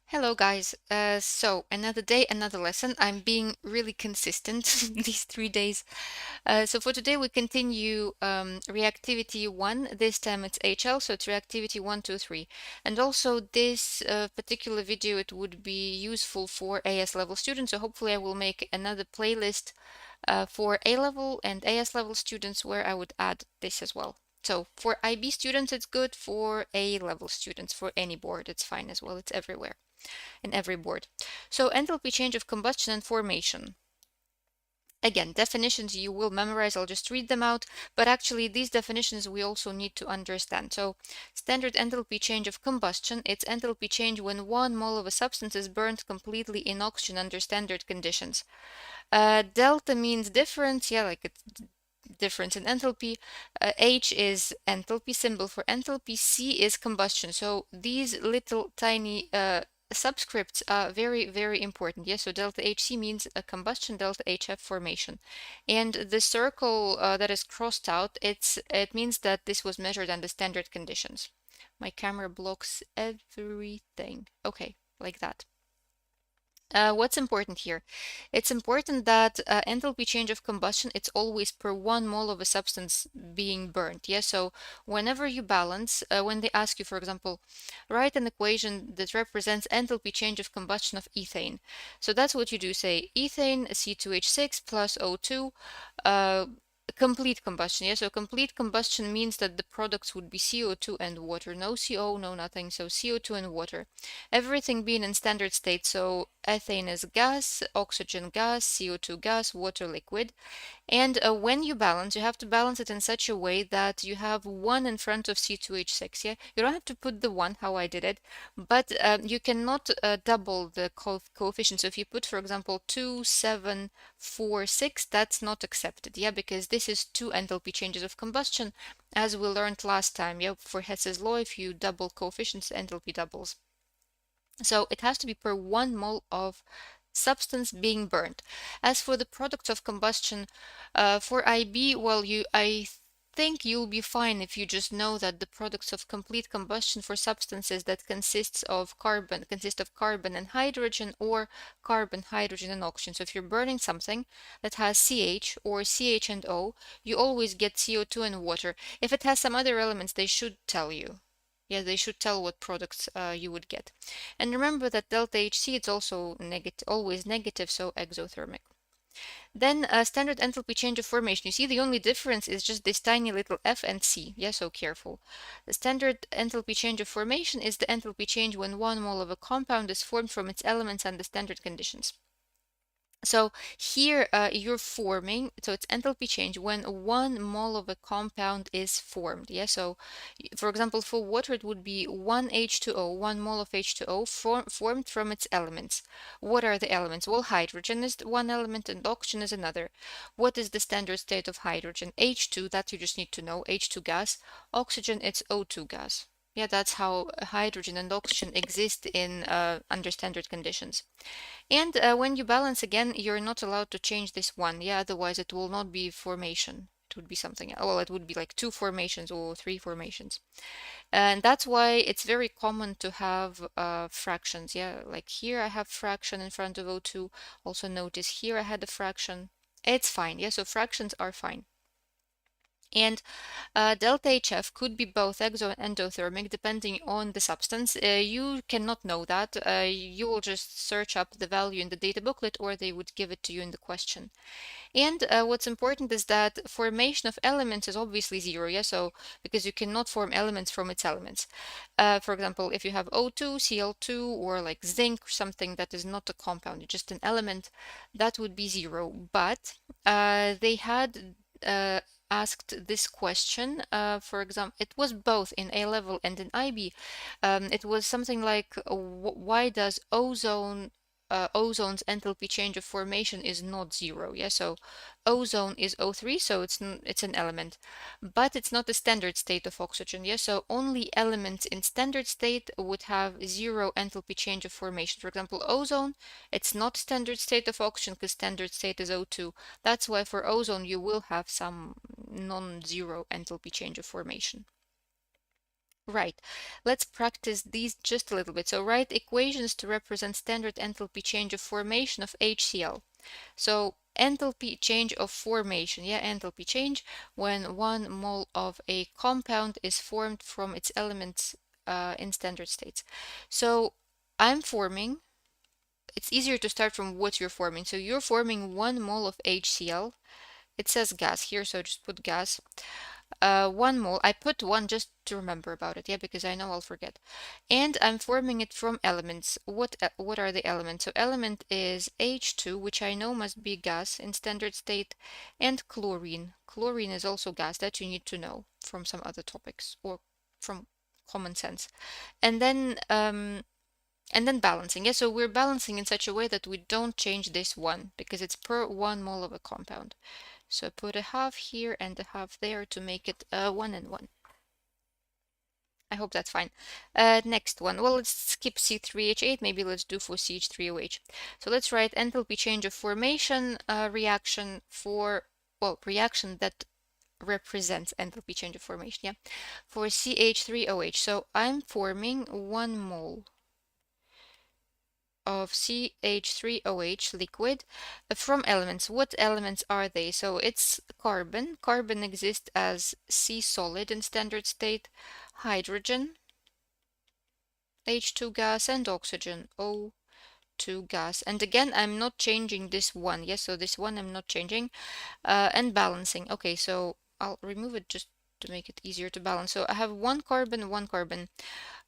Hello guys. So another day, another lesson. I'm being really consistent these 3 days. So for today we continue reactivity 1. This time it's HL, so it's reactivity 1, 2, 3. And also this particular video, it would be useful for AS level students. So hopefully I will make another playlist for A level and AS level students where I would add this as well. So for IB students, it's good. For A level students, for any board, it's fine as well. It's everywhere in every board. So enthalpy change of combustion and formation. Again, definitions you will memorize, I'll just read them out, but actually these definitions we also need to understand. So standard enthalpy change of combustion, it's enthalpy change when 1 mole of a substance is burned completely in oxygen under standard conditions. Delta means difference, yeah, like it's difference in enthalpy. H is enthalpy, symbol for enthalpy. C is combustion. So these little tiny subscripts are very, very important. Yes, so delta HC means a combustion, delta HF formation. And the circle that is crossed out, it means that this was measured under standard conditions. My camera blocks everything. Okay, like that. What's important here? It's important that enthalpy change of combustion, it's always per 1 mole of a substance being burnt. Yeah, so whenever you balance, when they ask you, for example, write an equation that represents enthalpy change of combustion of ethane. So that's what you do. Say ethane C2H6 plus O2, complete combustion. Yeah, so complete combustion means that the products would be CO2 and water. No CO, no nothing. So CO2 and water. Everything being in standard state. So ethane is gas, oxygen gas, CO2 gas, water liquid. And when you balance, you have to balance it in such a way that you have 1 in front of C2H6. Yeah, you don't have to put the 1, how I did it, but you cannot double the coefficient. So if you put, for example, 2, 7, 4, 6, that's not accepted. Yeah, because this is 2 enthalpy changes of combustion, as we learned last time. Yeah, for Hess's law, if you double coefficients, enthalpy doubles. So it has to be per 1 mole of substance being burned. As for the products of combustion, for IB, well, I think you'll be fine if you just know that the products of complete combustion for substances that consist of carbon and hydrogen, or carbon, hydrogen, and oxygen. So if you're burning something that has CH or CH and O, you always get CO2 and water. If it has some other elements, they should tell you. Yeah, they should tell what products you would get. And remember that delta HC is also always negative, so exothermic. Then standard enthalpy change of formation. You see, the only difference is just this tiny little F and C. Yeah, so careful. The standard enthalpy change of formation is the enthalpy change when 1 mole of a compound is formed from its elements under standard conditions. So here you're forming, so it's enthalpy change when 1 mole of a compound is formed. Yeah, so for example, for water, it would be 1H2O, 1 mole of H2O formed from its elements. What are the elements? Well, hydrogen is one element and oxygen is another. What is the standard state of hydrogen? H2, that you just need to know, H2 gas. Oxygen, it's O2 gas. Yeah, that's how hydrogen and oxygen exist in under standard conditions. And when you balance again, you're not allowed to change this one. Yeah, otherwise it will not be formation. It would be something. Well, it would be like 2 formations or 3 formations. And that's why it's very common to have fractions. Yeah, like here I have fraction in front of O2. Also notice here I had a fraction. It's fine. Yeah, so fractions are fine. And delta HF could be both exo and endothermic depending on the substance. You cannot know that. You will just search up the value in the data booklet, or they would give it to you in the question. And what's important is that formation of elements is obviously zero, yeah, so because you cannot form elements from its elements. For example, if you have O2, Cl2, or like zinc or something that is not a compound, just an element, that would be zero. But they had asked this question, for example, it was both in A level and in IB. It was something like, why does ozone's enthalpy change of formation is not zero? Yeah, so ozone is O3, so it's an element, but it's not the standard state of oxygen. Yeah, so only elements in standard state would have zero enthalpy change of formation. For example, ozone, it's not standard state of oxygen because standard state is O2. That's why for ozone you will have some non-zero enthalpy change of formation. Right. Let's practice these just a little bit. So write equations to represent standard enthalpy change of formation of HCl. So enthalpy change of formation, yeah, enthalpy change when 1 mole of a compound is formed from its elements in standard states. So I'm forming, it's easier to start from what you're forming. So you're forming 1 mole of HCl. It says gas here, so just put gas. 1 mole. I put one just to remember about it, yeah, because I know I'll forget. And I'm forming it from elements. What are the elements? So element is H2, which I know must be gas in standard state, and chlorine. Chlorine is also gas, that you need to know from some other topics or from common sense. And then balancing. Yeah, so we're balancing in such a way that we don't change this one because it's per 1 mole of a compound. So I put a half here and a half there to make it 1 and 1. I hope that's fine. Next one. Well, let's skip C3H8. Maybe let's do for CH3OH. So let's write enthalpy change of formation reaction for, well, reaction that represents enthalpy change of formation, yeah, for CH3OH. So I'm forming 1 mole of CH3OH liquid from elements. What elements are they? So it's carbon. Carbon exists as C solid in standard state, hydrogen, H2 gas, and oxygen, O2 gas. And again, I'm not changing this one. Yes, so this one I'm not changing. And balancing. Okay, so I'll remove it just to make it easier to balance. So I have one carbon,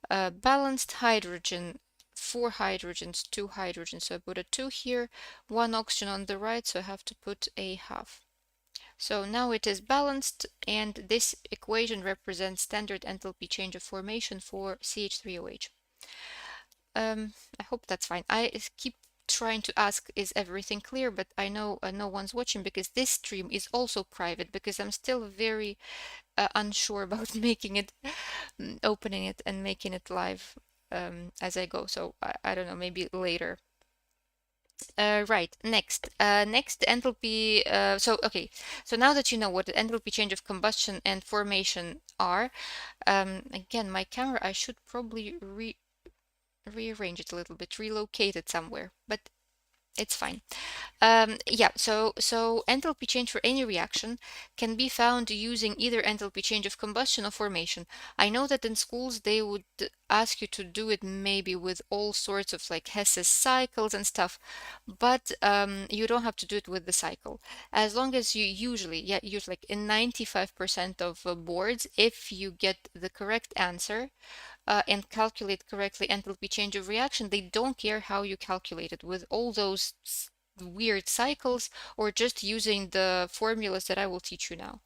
balanced hydrogen, 4 hydrogens, 2 hydrogens. So I put a 2 here, 1 oxygen on the right, so I have to put a half. So now it is balanced, and this equation represents standard enthalpy change of formation for CH3OH. I hope that's fine. I keep trying to ask, is everything clear? But I know no one's watching because this stream is also private because I'm still very unsure about making it, opening it and making it live as I go. So I don't know, maybe later. Right, next enthalpy. Okay, so now that you know what the enthalpy change of combustion and formation are, again, my camera, I should probably rearrange it a little bit, relocate it somewhere, but it's fine. Yeah, so enthalpy change for any reaction can be found using either enthalpy change of combustion or formation. I know that in schools they would ask you to do it maybe with all sorts of like Hess's cycles and stuff, but you don't have to do it with the cycle. As long as you usually like in 95% of boards, if you get the correct answer, and calculate correctly enthalpy change of reaction, they don't care how you calculate it with all those weird cycles or just using the formulas that I will teach you now.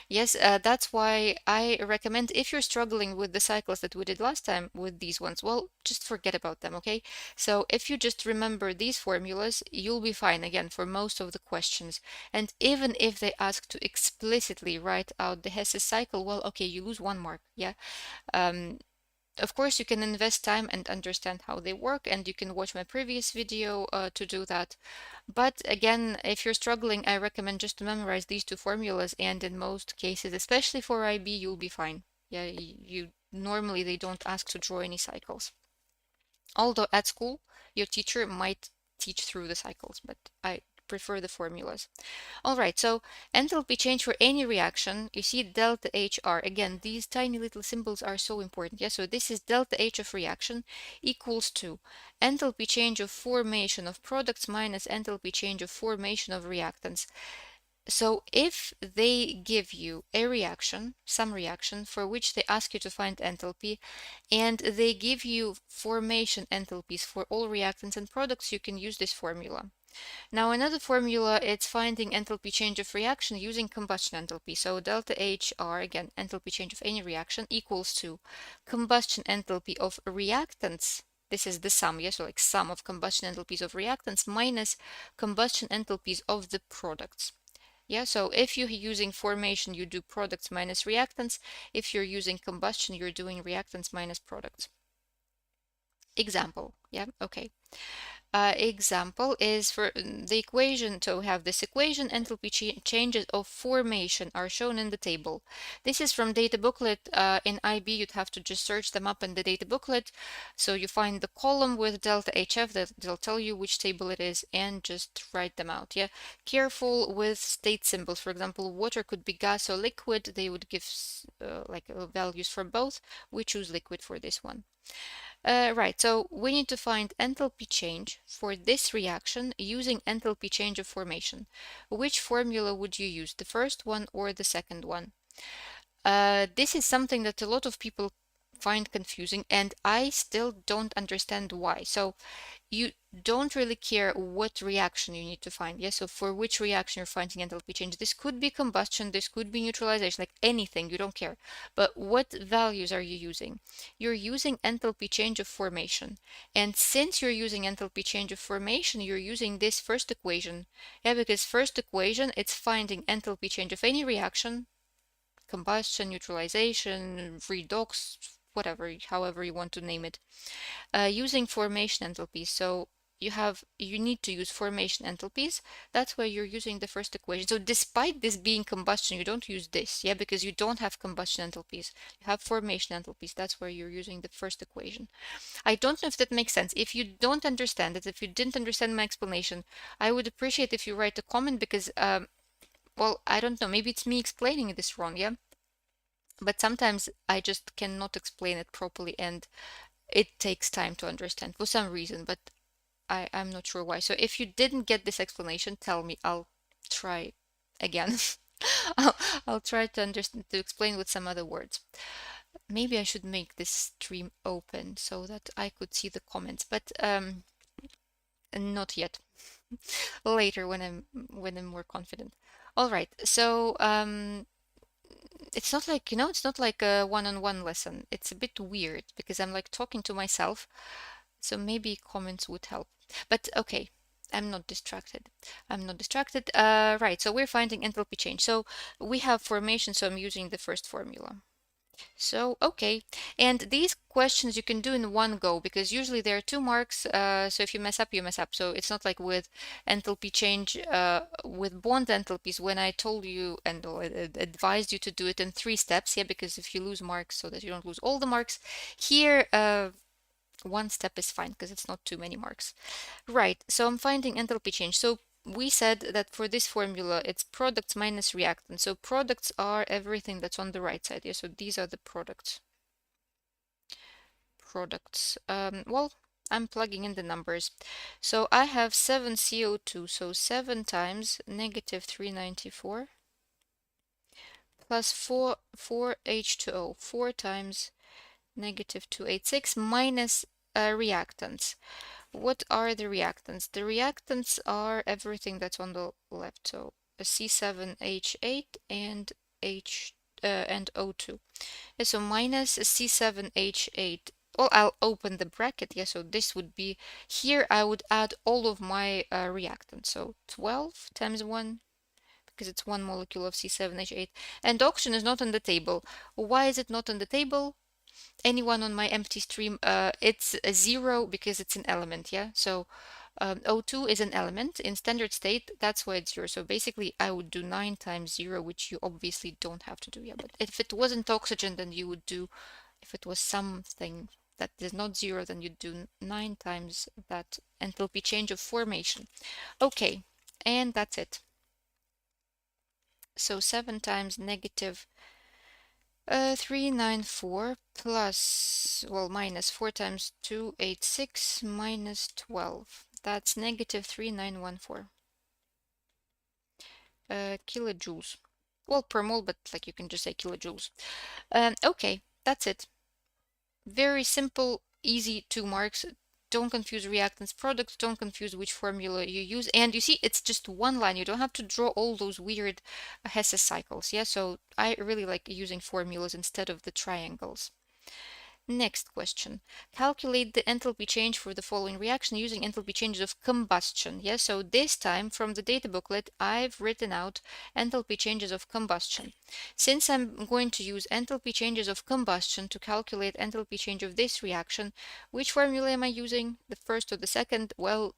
Yes, that's why I recommend if you're struggling with the cycles that we did last time with these ones, well, just forget about them, okay? So if you just remember these formulas, you'll be fine again for most of the questions. And even if they ask to explicitly write out the Hess's cycle, well, okay, you lose 1 mark, yeah? Of course, you can invest time and understand how they work, and you can watch my previous video to do that. But again, if you're struggling, I recommend just to memorize these two formulas, and in most cases, especially for IB, you'll be fine. Yeah, you normally they don't ask to draw any cycles. Although at school, your teacher might teach through the cycles, but I prefer the formulas. All right, so enthalpy change for any reaction, you see delta HR. Again, these tiny little symbols are so important. Yeah, so this is delta H of reaction equals to enthalpy change of formation of products minus enthalpy change of formation of reactants. So if they give you a reaction, some reaction, for which they ask you to find enthalpy, and they give you formation enthalpies for all reactants and products, you can use this formula. Now another formula, it's finding enthalpy change of reaction using combustion enthalpy. So delta HR, again, enthalpy change of any reaction, equals to combustion enthalpy of reactants. This is the sum, yes, so like sum of combustion enthalpies of reactants minus combustion enthalpies of the products. Yeah, so if you're using formation, you do products minus reactants. If you're using combustion, you're doing reactants minus products. Example, yeah, okay. example is for the equation. So we have this equation, enthalpy changes of formation are shown in the table. This is from data booklet. In IB, you'd have to just search them up in the data booklet. So you find the column with delta HF, that they'll tell you which table it is, and just write them out. Yeah, careful with state symbols. For example, water could be gas or liquid. They would give values for both. We choose liquid for this one. Right, so we need to find enthalpy change for this reaction using enthalpy change of formation. Which formula would you use, the first one or the second one? This is something that a lot of people find confusing, and I still don't understand why. So you don't really care what reaction you need to find. Yes, so for which reaction you're finding enthalpy change. This could be combustion, this could be neutralization, like anything, you don't care. But what values are you using? You're using enthalpy change of formation. And since you're using enthalpy change of formation, you're using this first equation. Yeah, because first equation, it's finding enthalpy change of any reaction, combustion, neutralization, redox, whatever, however you want to name it, using formation enthalpies. So you need to use formation enthalpies. That's why you're using the first equation. So despite this being combustion, you don't use this, yeah, because you don't have combustion enthalpies. You have formation enthalpies. That's where you're using the first equation. I don't know if that makes sense. If you don't understand it, if you didn't understand my explanation, I would appreciate if you write a comment because, well, I don't know, maybe it's me explaining this wrong, yeah? But sometimes I just cannot explain it properly and it takes time to understand for some reason, but I'm not sure why. So if you didn't get this explanation, tell me. I'll try again. I'll, I'll try to understand, to explain with some other words. Maybe I should make this stream open so that I could see the comments, but not yet. Later when I'm more confident. All right. So it's not like, it's not like a one-on-one lesson. It's a bit weird because I'm like talking to myself. So maybe comments would help. But okay, I'm not distracted. I'm not distracted. Right, so we're finding enthalpy change. So we have formation, so I'm using the first formula. So, okay. And these questions you can do in one go because usually there are 2 marks. So if you mess up, you mess up. So it's not like with enthalpy change, with bond enthalpies, when I told you and advised you to do it in 3 steps, yeah, because if you lose marks so that you don't lose all the marks, here, 1 step is fine because it's not too many marks. Right, so I'm finding enthalpy change. So we said that for this formula, it's products minus reactants. So products are everything that's on the right side. Yeah, so these are the products. Products. Well, I'm plugging in the numbers. So I have 7 CO2, so 7 times negative 394 plus 4 H2O, 4 times negative 286 minus reactants. What are the reactants? The reactants are everything that's on the left. So a C7H8 and and O2. Yeah, so minus a C7H8. Well, I'll open the bracket. Yeah, so this would be here. I would add all of my reactants. So 12 times 1 because it's 1 molecule of C7H8. And oxygen is not on the table. Why is it not on the table? Anyone on my empty stream, it's a 0 because it's an element, yeah? So O2 is an element in standard state, that's why it's 0. So basically I would do 9 times 0, which you obviously don't have to do, yeah? But if it wasn't oxygen, then you would do, if it was something that is not 0, then you'd do 9 times that enthalpy change of formation. Okay, and that's it. So 7 times negative 394 plus, well, minus 4 times 286 minus 12. That's negative 3914 kilojoules. Well, per mole, but like you can just say kilojoules. Okay, that's it. Very simple, easy 2 marks. Don't confuse reactants, products, don't confuse which formula you use. And you see, it's just 1 line. You don't have to draw all those weird Hesse cycles. Yeah, so I really like using formulas instead of the triangles. Next question. Calculate the enthalpy change for the following reaction using enthalpy changes of combustion. Yes, so this time from the data booklet, I've written out enthalpy changes of combustion. Since I'm going to use enthalpy changes of combustion to calculate enthalpy change of this reaction, which formula am I using? The first or the second? Well,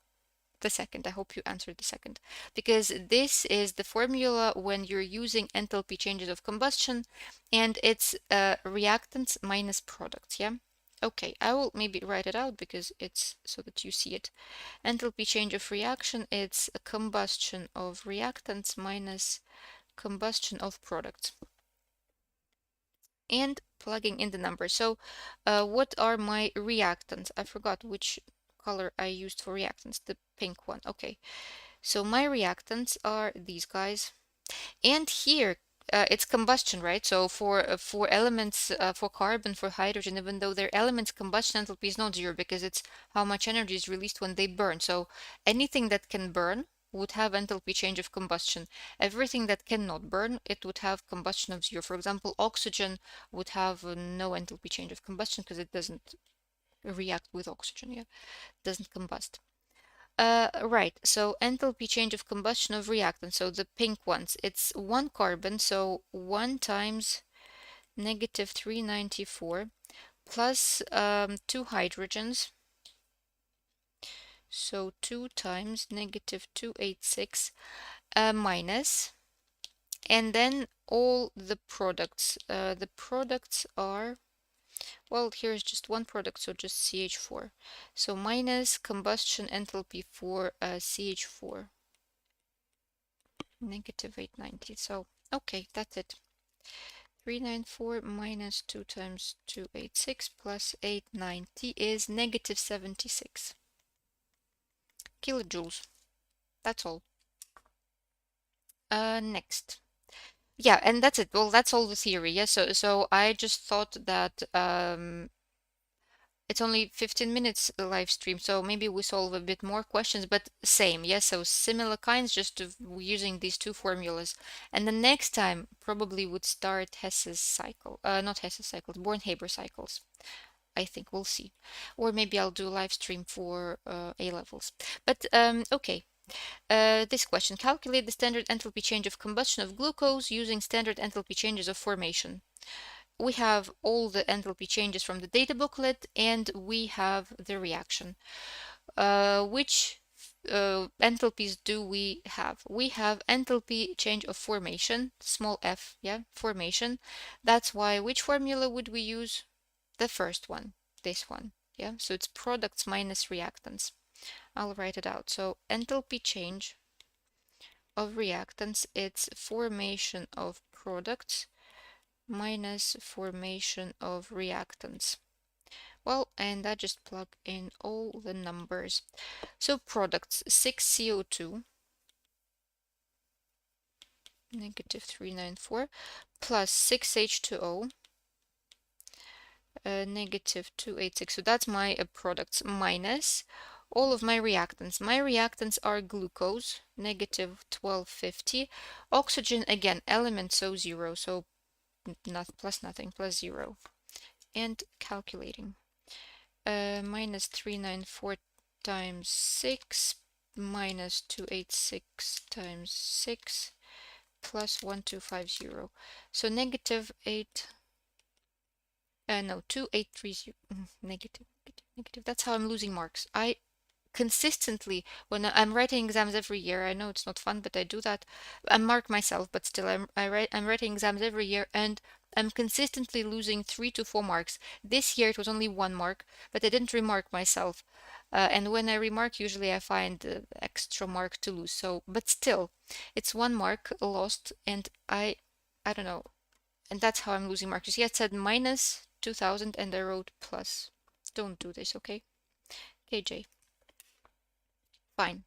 the second. I hope you answered the second, because this is the formula when you're using enthalpy changes of combustion, and it's reactants minus products. Yeah. Okay, I will maybe write it out because it's so that you see it. Enthalpy change of reaction, it's a combustion of reactants minus combustion of products. And plugging in the numbers. So what are my reactants? I forgot which color I used for reactants, the pink one. Okay, so my reactants are these guys. And here it's combustion, right? So for elements, for carbon, for hydrogen, even though they're elements, combustion enthalpy is not zero because it's how much energy is released when they burn. So anything that can burn would have enthalpy change of combustion. Everything that cannot burn, it would have combustion of zero. For example, oxygen would have no enthalpy change of combustion because it doesn't react with oxygen, yeah, doesn't combust. Right, so enthalpy change of combustion of reactant, so the pink ones, it's one carbon, so 1 times negative 394 plus 2 hydrogens, so 2 times negative 286 minus, and then all the products. The products are, well, here's just one product, so just CH4. So minus combustion enthalpy for CH4. Negative 890. So, okay, that's it. 394 minus 2 times 286 plus 890 is negative 76 kilojoules. That's all. Next. Yeah, and that's it. Well, that's all the theory. Yeah, so I just thought that it's only 15 minutes live stream, so maybe we solve a bit more questions, but same, yes, so similar kinds, just using these two formulas. And the next time probably would start Hess's cycle, not Hess's cycles, Born-Haber cycles. I think we'll see. Or maybe I'll do a live stream for A levels. But okay. This question, calculate the standard enthalpy change of combustion of glucose using standard enthalpy changes of formation. We have all the enthalpy changes from the data booklet, and we have the reaction. Which enthalpies do we have? We have enthalpy change of formation, small f, yeah, formation. That's why, which formula would we use? The first one, this one, yeah. So it's products minus reactants. I'll write it out. So enthalpy change of reactants, it's formation of products minus formation of reactants. Well, and I just plug in all the numbers. So products, 6 CO2, negative 394, plus 6 H2O, negative 286. So that's my products minus all of my reactants. My reactants are glucose, negative 1250, oxygen, again, element, so 0, so not plus nothing, plus 0, and calculating. Minus 394 times 6 minus 286 times 6 plus 1250. So negative 8, no, 2830, negative, negative, negative. That's how I'm losing marks. I consistently, when I'm writing exams every year, I know it's not fun, but I do that. I mark myself, but still, I'm writing exams every year, and I'm consistently losing 3 to 4 marks. This year it was only 1 mark, but I didn't remark myself. And when I remark, usually I find the extra mark to lose. So, but still, it's 1 mark lost, and I don't know. And that's how I'm losing marks. You see, I said minus 2000 and I wrote plus. Don't do this, okay? KJ. Fine.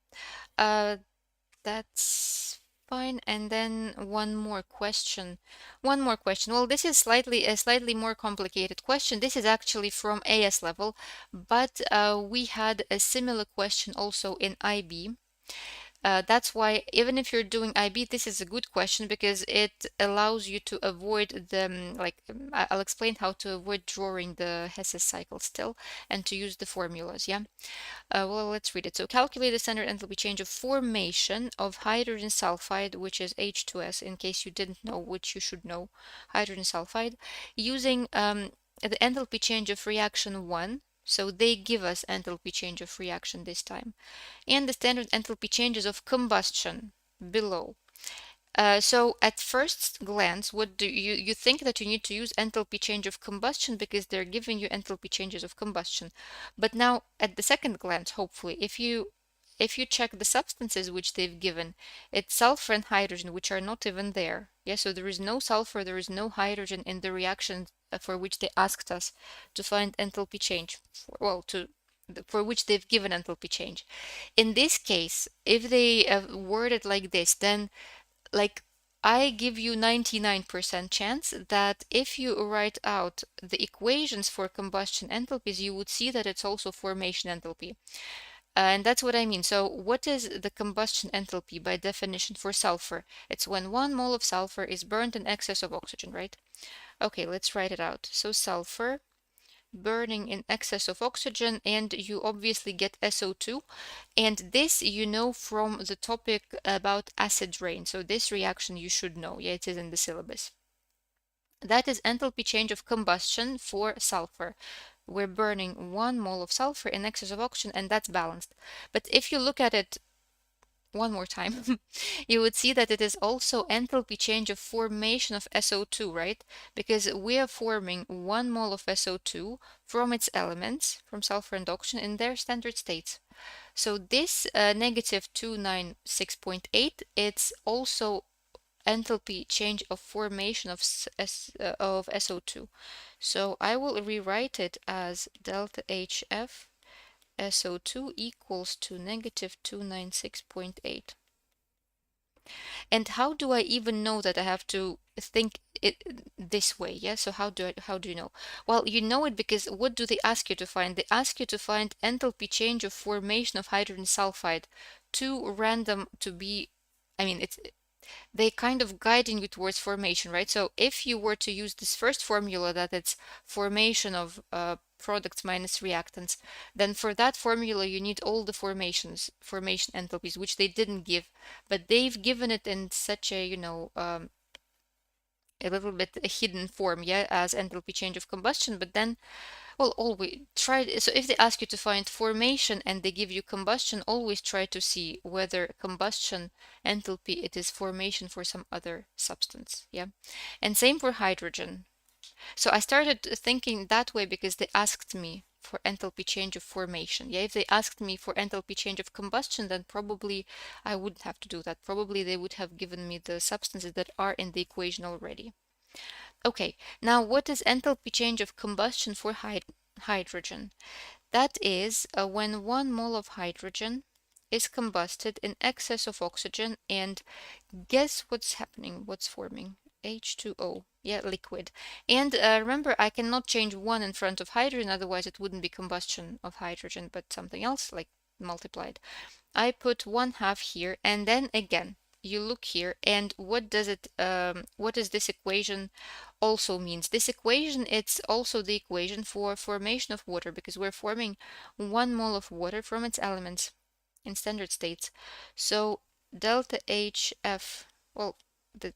That's fine. And then one more question. One more question. Well, this is a slightly more complicated question. This is actually from AS level, but we had a similar question also in IB. That's why even if you're doing IB, this is a good question because it allows you to avoid the, I'll explain how to avoid drawing the Hess cycle still and to use the formulas, yeah? Well, let's read it. So calculate the standard enthalpy change of formation of hydrogen sulfide, which is H2S, in case you didn't know, which you should know, hydrogen sulfide, using the enthalpy change of reaction 1, So they give us enthalpy change of reaction this time. And the standard enthalpy changes of combustion below. So at first glance, what do you think that you need to use enthalpy change of combustion because they're giving you enthalpy changes of combustion. But now at the second glance, hopefully, if you check the substances which they've given, it's sulfur and hydrogen, which are not even there. Yeah, so there is no sulfur, there is no hydrogen in the reaction for which they asked us to find enthalpy change. For which they've given enthalpy change. In this case, if they word it like this, then like I give you 99% chance that if you write out the equations for combustion enthalpies, you would see that it's also formation enthalpy. And that's what I mean. So what is the combustion enthalpy by definition for sulfur? It's when 1 mole of sulfur is burned in excess of oxygen, right? Okay, let's write it out. So sulfur burning in excess of oxygen, and you obviously get SO2. And this you know from the topic about acid rain. So this reaction you should know. Yeah, it is in the syllabus. That is enthalpy change of combustion for sulfur. We're burning 1 mole of sulfur in excess of oxygen, and that's balanced. But if you look at it one more time, you would see that it is also enthalpy change of formation of SO2, right? Because we are forming 1 mole of SO2 from its elements, from sulfur and oxygen, in their standard states. So this negative 296.8, it's also enthalpy change of formation of SO2. So I will rewrite it as delta HF SO2 equals to negative 296.8. And how do I even know that I have to think it this way? Yeah, so how do you know? Well, you know it because what do they ask you to find? They ask you to find enthalpy change of formation of hydrogen sulfide. Too random to be, I mean, they kind of guiding you towards formation, right? So if you were to use this first formula that it's formation of products minus reactants, then for that formula you need all the formation enthalpies, which they didn't give, but they've given it in such a, a little bit a hidden form, yeah, as enthalpy change of combustion. But then, well, always try, so if they ask you to find formation and they give you combustion, always try to see whether combustion enthalpy it is formation for some other substance, yeah. And same for hydrogen. So I started thinking that way because they asked me for enthalpy change of formation. Yeah, if they asked me for enthalpy change of combustion, then probably I wouldn't have to do that. Probably they would have given me the substances that are in the equation already. Okay, now what is enthalpy change of combustion for hydrogen? That is when 1 mole of hydrogen is combusted in excess of oxygen, and guess what's happening? What's forming? H2O, yeah, liquid. And remember, I cannot change 1 in front of hydrogen, otherwise it wouldn't be combustion of hydrogen, but something else, like multiplied. I put 1/2 here, and then again, you look here, and what does this equation also means? This equation, it's also the equation for formation of water, because we're forming 1 mole of water from its elements in standard states. So delta HF, well, the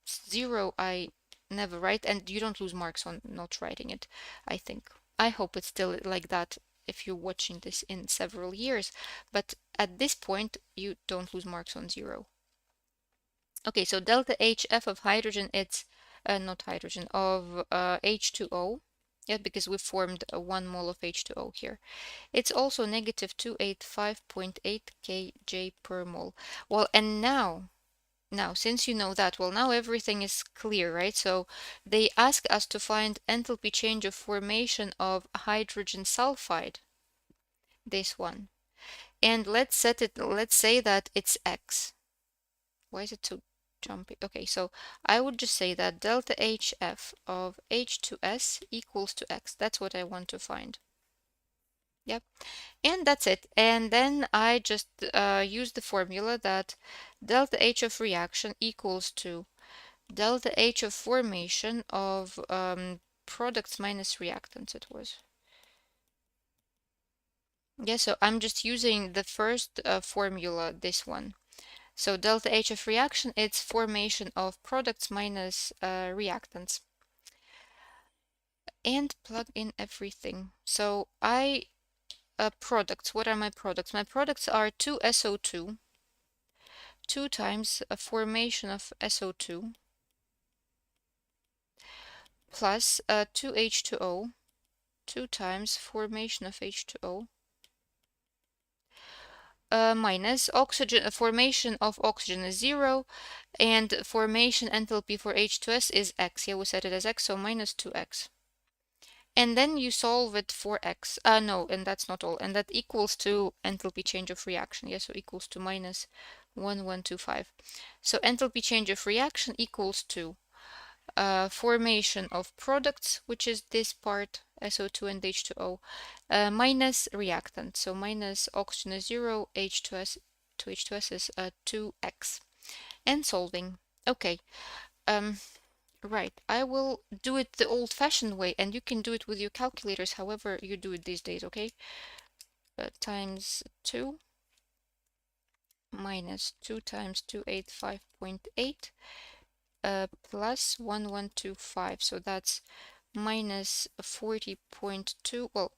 0 I never write, and you don't lose marks on not writing it, I think. I hope it's still like that if you're watching this in several years, but at this point you don't lose marks on 0. Okay, so delta HF of hydrogen, it's not hydrogen, of H2O, yeah, because we formed 1 mole of H2O here. It's also negative 285.8 kJ per mole. Well, and now, since you know that, well, now everything is clear, right? So they ask us to find enthalpy change of formation of hydrogen sulfide, this one. And let's say that it's X. Why is it so jumpy? Okay, so I would just say that delta HF of H2S equals to X. That's what I want to find. Yep. And that's it. And then I just use the formula that delta H of reaction equals to delta H of formation of products minus reactants, it was. Yeah, so I'm just using the first formula, this one. So delta H of reaction, it's formation of products minus reactants. and plug in everything. So products, what are my products? My products are 2SO2, 2 times a formation of SO2, plus 2H2O, 2 times formation of H2O, minus oxygen, formation of oxygen is 0, and formation enthalpy for H2S is x. Yeah, we set it as x, so minus 2x. And then you solve it for x. No, and that's not all. And that equals to enthalpy change of reaction. Yeah, so equals to minus 1125. So enthalpy change of reaction equals to formation of products, which is this part, SO2 and H2O, minus reactant. So minus oxygen is 0, H2S, 2H2S is 2x. And solving. Okay. Right, I will do it the old-fashioned way, and you can do it with your calculators however you do it these days, okay? Times 2 minus 2 times 285.8 plus 1125, so that's minus 40.2, well,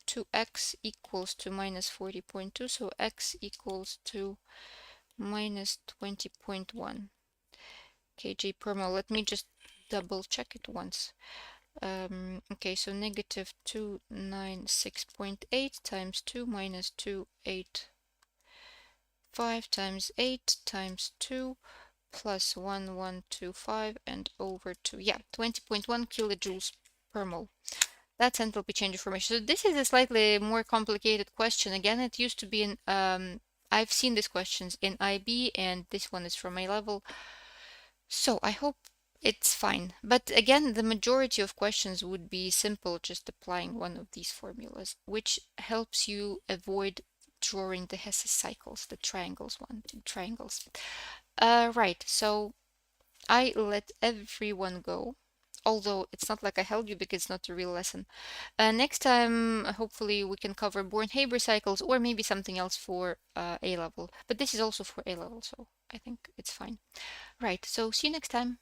2x equals to minus 40.2, so x equals to minus 20.1 kg per mole. Let me just double check it once. Okay, so negative 296.8 times 2 minus 285 times 8 times 2 plus 1125 and over 2. Yeah, 20.1 kilojoules per mole. That's enthalpy change information. So this is a slightly more complicated question. Again, it used to be in, I've seen these questions in IB, and this one is from A level. So I hope it's fine. But again, the majority of questions would be simple, just applying one of these formulas, which helps you avoid drawing the Hess cycles, the triangles triangles. Right, so I let everyone go, although it's not like I held you because it's not a real lesson. Next time, hopefully we can cover Born-Haber cycles or maybe something else for A level. But this is also for A level, so I think it's fine. Right, so see you next time.